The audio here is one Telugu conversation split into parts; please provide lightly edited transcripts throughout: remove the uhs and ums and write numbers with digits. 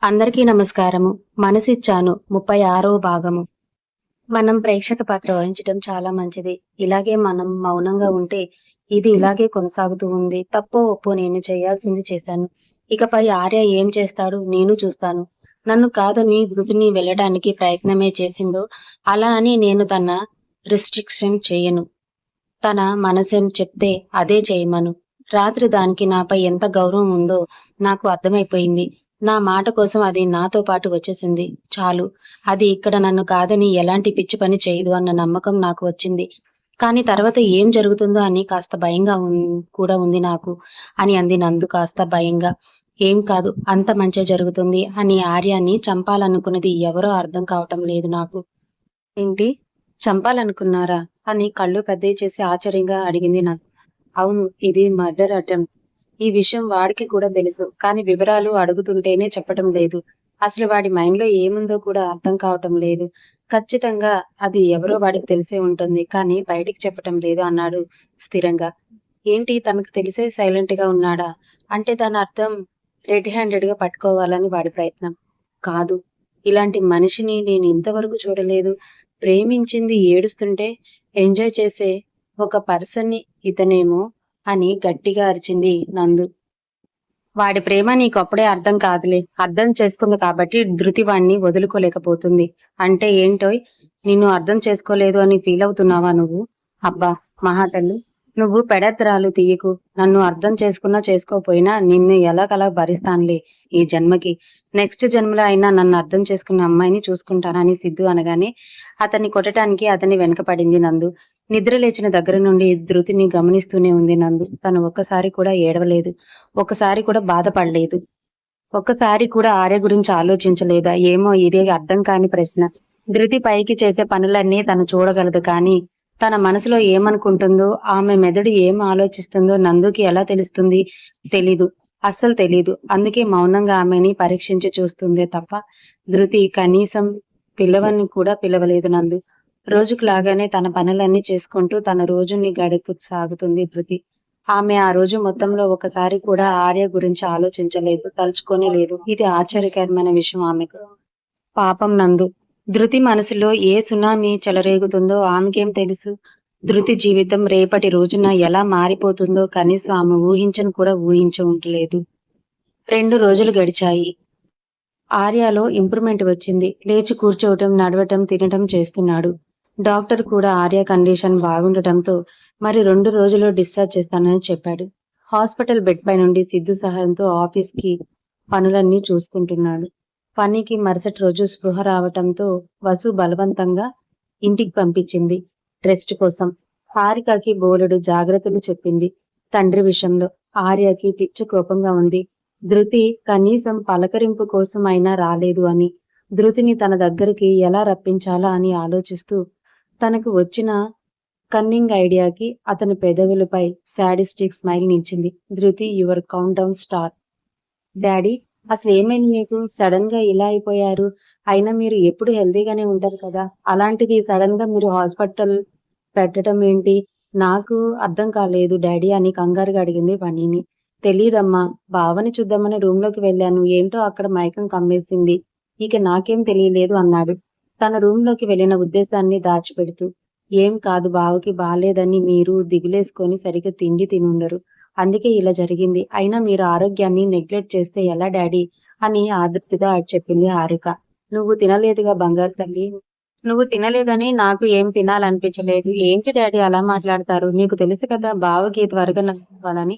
అందరికీ నమస్కారము. మనసిచ్చాను 36వ భాగము. మనం ప్రేక్షక పాత్ర వహించడం చాలా మంచిది. ఇలాగే మనం మౌనంగా ఉంటే ఇది ఇలాగే కొనసాగుతూ ఉంది. తప్పో ఒప్పో నేను చేయాల్సింది చేశాను. ఇకపై ఆర్య ఏం చేస్తాడు నేను చూస్తాను. నన్ను కాదని ధృతిని వెళ్ళడానికి ప్రయత్నమే చేసిందో అలా అని నేను తన రిస్ట్రిక్షన్ చేయను. తన మనసేం చెప్తే అదే చేయమను. రాత్రి దానికి నాపై ఎంత గౌరవం ఉందో నాకు అర్థమైపోయింది. నా మాట కోసం అది నాతో పాటు వచ్చేసింది. చాలు. అది ఇక్కడ నన్ను కాదని ఎలాంటి పిచ్చి పని చేయదు అన్న నమ్మకం నాకు వచ్చింది. కానీ తర్వాత ఏం జరుగుతుందో అని కాస్త భయంగా కూడా ఉంది నాకు అని అంది నందు కాస్త భయంగా. ఏం కాదు, అంత మంచే జరుగుతుంది అని ఆర్యాన్ని చంపాలనుకున్నది ఎవరో అర్థం కావటం లేదు నాకు. ఏంటి? చంపాలనుకున్నారా? అని కళ్ళు పెద్దవి చేసి ఆశ్చర్యంగా అడిగింది నందు. అవును, ఇది మర్డర్ అటెంప్ట్. ఈ విషయం వాడికి కూడా తెలుసు. కానీ వివరాలు అడుగుతుంటేనే చెప్పటం లేదు. అసలు వాడి మైండ్‌లో ఏముందో కూడా అర్థం కావటం లేదు. ఖచ్చితంగా అది ఎవరో వాడికి తెలిసే ఉంటుంది. కానీ బయటికి చెప్పటం లేదు అన్నాడు స్థిరంగా. ఏంటి, తనకు తెలిసే సైలెంట్‌గా ఉన్నాడా? అంటే దాని అర్థం రెడ్ హ్యాండెడ్‌గా పట్టుకోవాలని వాడి ప్రయత్నం. కాదు. ఇలాంటి మనిషిని నేను ఇంతవరకు చూడలేదు. ప్రేమించింది ఏడుస్తుంటే ఎంజాయ్ చేసే ఒక పర్సన్‌ని ఇతనేమో అని గట్టిగా అరిచింది నందు. వాడి ప్రేమ నీకప్పుడే అర్థం కాదులే. అర్థం చేసుకుంది కాబట్టి ధృతి వాణ్ణి వదులుకోలేకపోతుంది. అంటే ఏంటోయ్? నిన్ను అర్థం చేసుకోలేదు అని ఫీలవుతున్నావా నువ్వు? అబ్బా! మహాతల్లి, నువ్వు పెడత్రాలు తీయకు. నన్ను అర్థం చేసుకున్నా చేసుకోపోయినా నిన్ను ఎలాగలా భరిస్తానులే ఈ జన్మకి. నెక్స్ట్ జన్మలో అయినా నన్ను అర్థం చేసుకున్న అమ్మాయిని చూసుకుంటానని సిద్ధు అనగానే అతన్ని కొట్టటానికి అతని వెనకపడింది నందు. నిద్ర లేచిన దగ్గర నుండి ధృతిని గమనిస్తూనే ఉంది నందు. తను ఒక్కసారి కూడా ఏడవలేదు. ఒక్కసారి కూడా బాధపడలేదు. ఒక్కసారి కూడా ఆర్య గురించి ఆలోచించలేదా? ఏమో, ఇదే అర్థం కాని ప్రశ్న. ధృతి పైకి చేసే పనులన్నీ తను చూడగలదు. కానీ తన మనసులో ఏమనుకుంటుందో, ఆమె మెదడు ఏం ఆలోచిస్తుందో నందుకి ఎలా తెలుస్తుంది? తెలీదు. అస్సలు తెలీదు. అందుకే మౌనంగా ఆమెని పరీక్షించి చూస్తుందే తప్ప ధృతి కనీసం పిలవని కూడా పిలవలేదు నందు. రోజుకు లాగానే తన పనులన్నీ చేసుకుంటూ తన రోజుని గడుపు సాగుతుంది ధృతి. ఆమె ఆ రోజు మొత్తంలో ఒకసారి కూడా ఆర్య గురించి ఆలోచించలేదు, తలుచుకోనే లేదు. ఇది ఆశ్చర్యకరమైన విషయం ఆమెకు. పాపం నందు. ధృతి మనసులో ఏ సునామీ చెలరేగుతుందో ఆమెకేం తెలుసు? ధృతి జీవితం రేపటి రోజున ఎలా మారిపోతుందో కనీసం ఆమె ఊహించను కూడా ఊహించి ఉండలేదు. 2 రోజులు గడిచాయి. ఆర్యాలో ఇంప్రూవ్‌మెంట్ వచ్చింది. లేచి కూర్చోవటం, నడవటం, తినటం చేస్తున్నాడు. డాక్టర్ కూడా ఆర్య కండిషన్ బాగుండటంతో మరి 2 రోజుల్లో డిశ్చార్జ్ చేస్తానని చెప్పాడు. హాస్పిటల్ బెడ్ పై నుండి సిద్ధు సహాయంతో ఆఫీస్‌కి పనులన్నీ చూసుకుంటున్నాడు. పనికి మరుసటి రోజు స్పృహ రావటంతో వసు బలవంతంగా ఇంటికి పంపించింది రెస్ట్ కోసం. హారికకి బోలెడు జాగ్రత్తలు చెప్పింది తండ్రి విషయంలో. ఆర్యకి పిచ్చ కోపంగా ఉంది. ధృతి కనీసం పలకరింపు కోసం అయినా రాలేదు అని. ధృతిని తన దగ్గరికి ఎలా రప్పించాలా అని ఆలోచిస్తూ తనకు వచ్చిన కన్నింగ్ ఐడియాకి అతని పెదవులపై సాడిస్టిక్ స్మైల్ నించింది. Dhriti, your count down start. Daddy, అసలు ఏమైంది మీకు? సడన్ గా ఇలా అయిపోయారు. అయినా మీరు ఎప్పుడు హెల్తీగానే ఉంటారు కదా. అలాంటిది సడన్ గా మీరు హాస్పిటల్ పెట్టడం ఏంటి? నాకు అర్థం కాలేదు డాడీ అని కంగారుగా అడిగింది బన్నీని. తెలీదమ్మా. బావని చూద్దామని రూమ్ లోకి వెళ్ళాను. ఏంటో అక్కడ మైకం కమ్మేసింది. ఇక నాకేం తెలియలేదు అన్నాడు తన రూమ్ లోకి వెళ్ళిన ఉద్దేశాన్ని దాచిపెడుతూ. ఏం కాదు, బావకి బాలేదని మీరు దిగులేసుకొని సరిగ్గా తిండి తినుండరు. అందుకే ఇలా జరిగింది. అయినా మీరు ఆరోగ్యాన్ని నెగ్లెక్ట్ చేస్తే ఎలా డాడీ అని ఆదుర్తిగా చెప్పింది హారిక. నువ్వు తినలేదుగా బంగారు తల్లి. నువ్వు తినలేదని నాకు ఏం తినాలనిపించలేదు. ఏంటి డాడీ అలా మాట్లాడతారు? నీకు తెలుసు కదా బావకి త్వరగా నవ్వాలని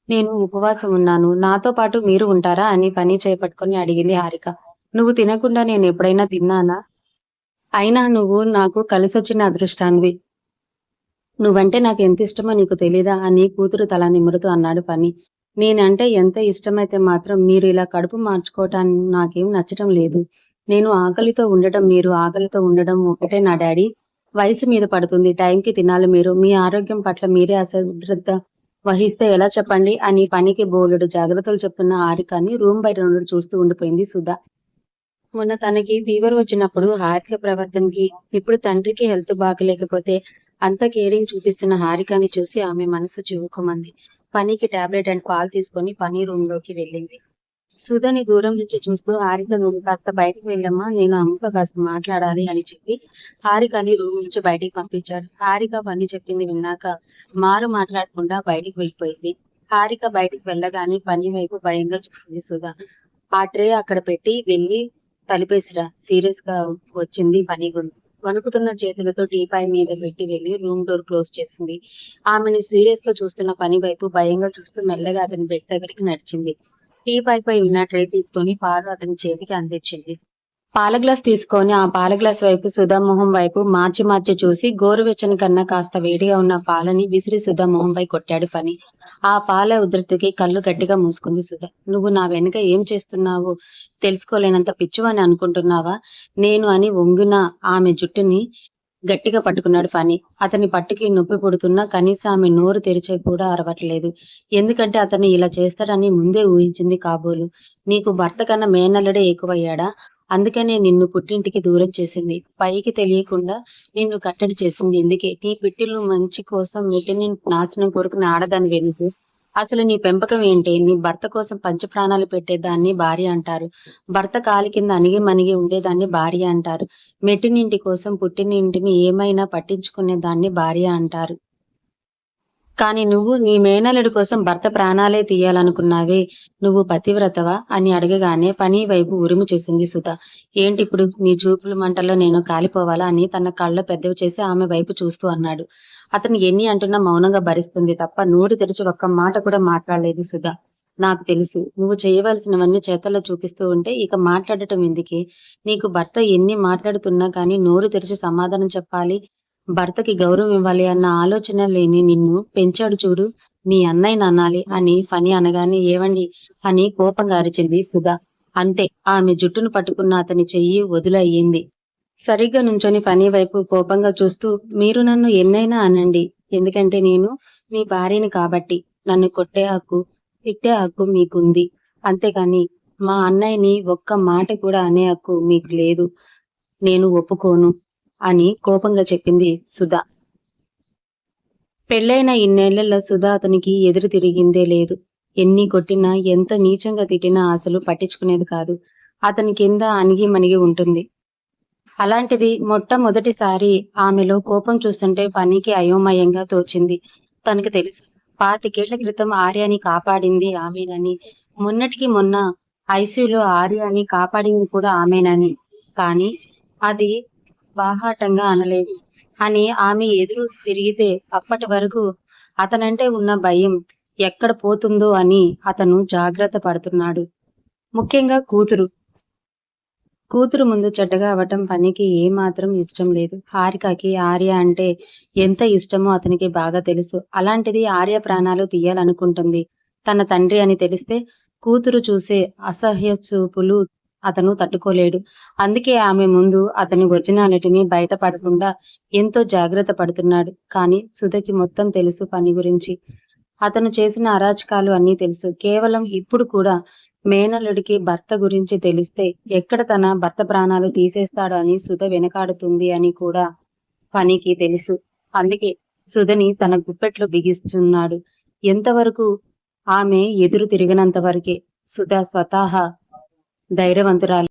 నేను ఉపవాసం ఉన్నాను. నాతో పాటు మీరు ఉంటారా అని పని చేపట్టుకొని అడిగింది హారిక. నువ్వు తినకుండా నేను ఎప్పుడైనా తిన్నానా? అయినా నువ్వు నాకు కలిసొచ్చిన అదృష్టానివి. నువ్వంటే నాకు ఎంత ఇష్టమో నీకు తెలీదా అని కూతురు తల నిమురుతూ అన్నాడు ఫణి. నేనంటే ఎంత ఇష్టమైతే మాత్రం మీరు ఇలా కడుపు మార్చుకోవటాన్ని నాకేం నచ్చటం లేదు. నేను ఆకలితో ఉండటం, మీరు ఆకలితో ఉండడం ఒకటే నా డాడీ. వయసు మీద పడుతుంది. టైంకి తినాలి మీరు. మీ ఆరోగ్యం పట్ల మీరే అశ్రద్ధ వహిస్తే ఎలా చెప్పండి అని పనికి బోలెడు జాగ్రత్తలు చెప్తున్న హారికని రూమ్ బయట నుండి చూస్తూ ఉండిపోయింది సుధా. మొన్న తనకి ఫీవర్ వచ్చినప్పుడు హారిక ప్రవర్తనకి, ఇప్పుడు తండ్రికి హెల్త్ బాగలేకపోతే అంత కేరింగ్ చూపిస్తున్న హారికని చూసి ఆమె మనసు చివుక్కుమంది. పనికి టాబ్లెట్ అండ్ పాలు తీసుకొని పని రూమ్ లోకి వెళ్ళింది. సుధని దూరం నుంచి చూస్తూ హారిక నువ్వు కాస్త బయటికి వెళ్ళమ్మా, నేను అమ్మతో కాస్త మాట్లాడాలి అని చెప్పి హారికని రూమ్ నుంచి బయటికి పంపించాడు. హారిక పని చెప్పింది విన్నాక మారు మాట్లాడకుండా బయటికి వెళ్ళిపోయింది. హారిక బయటికి వెళ్ళగానే పని వైపు భయంగా చూసింది సుధ. ఆ ట్రే అక్కడ పెట్టి వెళ్ళి తలుపేసిరా, సీరియస్ గా వచ్చింది పని గొంతు. వణుకుతున్న చేతులతో టీపాయ్ మీద పెట్టి వెళ్లి రూమ్ డోర్ క్లోజ్ చేసింది. ఆమెని సీరియస్ గా చూస్తున్న పని వైపు భయంగా చూస్తూ మెల్లగా అతని బెడ్ దగ్గరికి నడిచింది. టీపాయ్ పై ఉన్న ట్రే తీసుకొని పాలు అతని చేతికి అందించింది. పాల గ్లాస్ తీసుకొని ఆ పాల గ్లాస్ వైపు సుధా మొహం వైపు మార్చి మార్చి చూసి గోరువెచ్చని కన్నా కాస్త వేడిగా ఉన్న పాలని విసిరి సుధా మొహంపై కొట్టాడు పని. ఆ పాల ఉధృతికి కళ్ళు గట్టిగా మూసుకుంది సుధ. నువ్వు నా వెనుక ఏం చేస్తున్నావు తెలుసుకోలేనంత పిచ్చివని అనుకుంటున్నావా? నేను అని వంగిన ఆమె జుట్టుని గట్టిగా పట్టుకున్నాడు పని. అతని పట్టుకి నొప్పి పుడుతున్నా కనీసం ఆమె నోరు తెరిచే కూడా అరవట్లేదు. ఎందుకంటే అతన్ని ఇలా చేస్తాడని ముందే ఊహించింది కాబోలు. నీకు భర్త కన్నా మేనల్లుడే ఎక్కువయ్యాడా? అందుకనే నిన్ను పుట్టింటికి దూరం చేసింది. పైకి తెలియకుండా నిన్ను కట్టడి చేసింది ఇందుకే. నీ పిట్టిలు మంచి కోసం వీటిని నాశనం కోరుకునే ఆడదాని వెనుక అసలు నీ పెంపకం ఏంటి? నీ భర్త కోసం పంచప్రాణాలు పెట్టేదాన్ని భార్య అంటారు. భర్త కాలి కింద అణిగి మణిగి ఉండేదాన్ని భార్య అంటారు. మెట్టినింటి కోసం పుట్టినింటిని ఏమైనా పట్టించుకునే దాన్ని భార్య అంటారు. కానీ నువ్వు నీ మేనల్లుడి కోసం భర్త ప్రాణాలే తీయాలనుకున్నావే, నువ్వు పతివ్రతవా అని అడగగానే పని వైపు ఉరిమి చూసింది సుధ. ఏంటిప్పుడు నీ చూపుల మంటల్లో నేను కాలిపోవాలా అని తన కళ్ళ పెద్దవి చేసి ఆమె వైపు చూస్తూ అన్నాడు. అతను ఎన్ని అంటున్నా మౌనంగా భరిస్తుంది తప్ప నోటి తెరిచి ఒక్క మాట కూడా మాట్లాడలేదు సుధ. నాకు తెలుసు నువ్వు చేయవలసినవన్నీ చేతల్లో చూపిస్తూ ఉంటే ఇక మాట్లాడటం ఎందుకే? నీకు భర్త ఎన్ని మాట్లాడుతున్నా కానీ నోరు తెరిచి సమాధానం చెప్పాలి, భర్తకి గౌరవం ఇవ్వాలి అన్న ఆలోచన లేని నిన్ను పెంచాడు చూడు, మీ అన్నయ్యని అనాలి అని ఫణి అనగానే ఏవండి అని కోపంగా అరిచింది సుధ. అంతే, ఆమె జుట్టును పట్టుకున్న అతని చెయ్యి వదులయ్యింది. సరిగ్గా నుంచొని ఫణి వైపు కోపంగా చూస్తూ మీరు నన్ను ఎన్నైనా అనండి, ఎందుకంటే నేను మీ భార్యని కాబట్టి. నన్ను కొట్టే హక్కు, తిట్టే హక్కు మీకుంది. అంతేకాని మా అన్నయ్యని ఒక్క మాట కూడా అనే హక్కు మీకు లేదు. నేను ఒప్పుకోను అని కోపంగా చెప్పింది సుధ. పెళ్ళైన ఇన్నేళ్లలో సుధ అతనికి ఎదురు తిరిగిందే లేదు. ఎన్ని కొట్టినా, ఎంత నీచంగా తిట్టినా అసలు పట్టించుకునేది కాదు. అతని కింద అణిగి మణిగి ఉంటుంది. అలాంటిది మొట్టమొదటిసారి ఆమెలో కోపం చూస్తుంటే పనికి అయోమయంగా తోచింది. తనకు తెలుసు 25 క్రితం ఆర్యని కాపాడింది ఆమెనని, మొన్నటికి మొన్న ఐసీయూలో ఆర్యని కాపాడింది కూడా ఆమెనని. కానీ అది బాహాటంగా అనలేదు అని ఆమె ఎదురు తిరిగితే అప్పటి వరకు అతనంటే ఉన్న భయం ఎక్కడ పోతుందో అని అతను జాగ్రత్త పడుతున్నాడు. ముఖ్యంగా కూతురు. కూతురు ముందు చెడ్డగా అవ్వటం పనికి ఏమాత్రం ఇష్టం లేదు. హారికకి ఆర్య అంటే ఎంత ఇష్టమో అతనికి బాగా తెలుసు. అలాంటిది ఆర్య ప్రాణాలు తీయాలనుకుంటుంది తన తండ్రి అని తెలిస్తే కూతురు చూసే అసహ్య చూపులు అతను తట్టుకోలేడు. అందుకే ఆమె ముందు అతని ఒరిజినాలిటీని బయటపడకుండా ఎంతో జాగ్రత్త పడుతున్నాడు. కానీ సుధకి మొత్తం తెలుసు పని గురించి. అతను చేసిన అరాచకాలు అన్నీ తెలుసు. కేవలం ఇప్పుడు కూడా మేనల్లుడికి భర్త గురించి తెలిస్తే ఎక్కడ తన భర్త ప్రాణాలు తీసేస్తాడో అని సుధ వెనకాడుతుంది అని కూడా పనికి తెలుసు. అందుకే సుధని తన గుప్పెట్లో బిగిస్తున్నాడు. ఎంతవరకు ఆమె ఎదురు తిరిగినంత వరకే. సుధ స్వతహా ధైర్యవంతురాలు.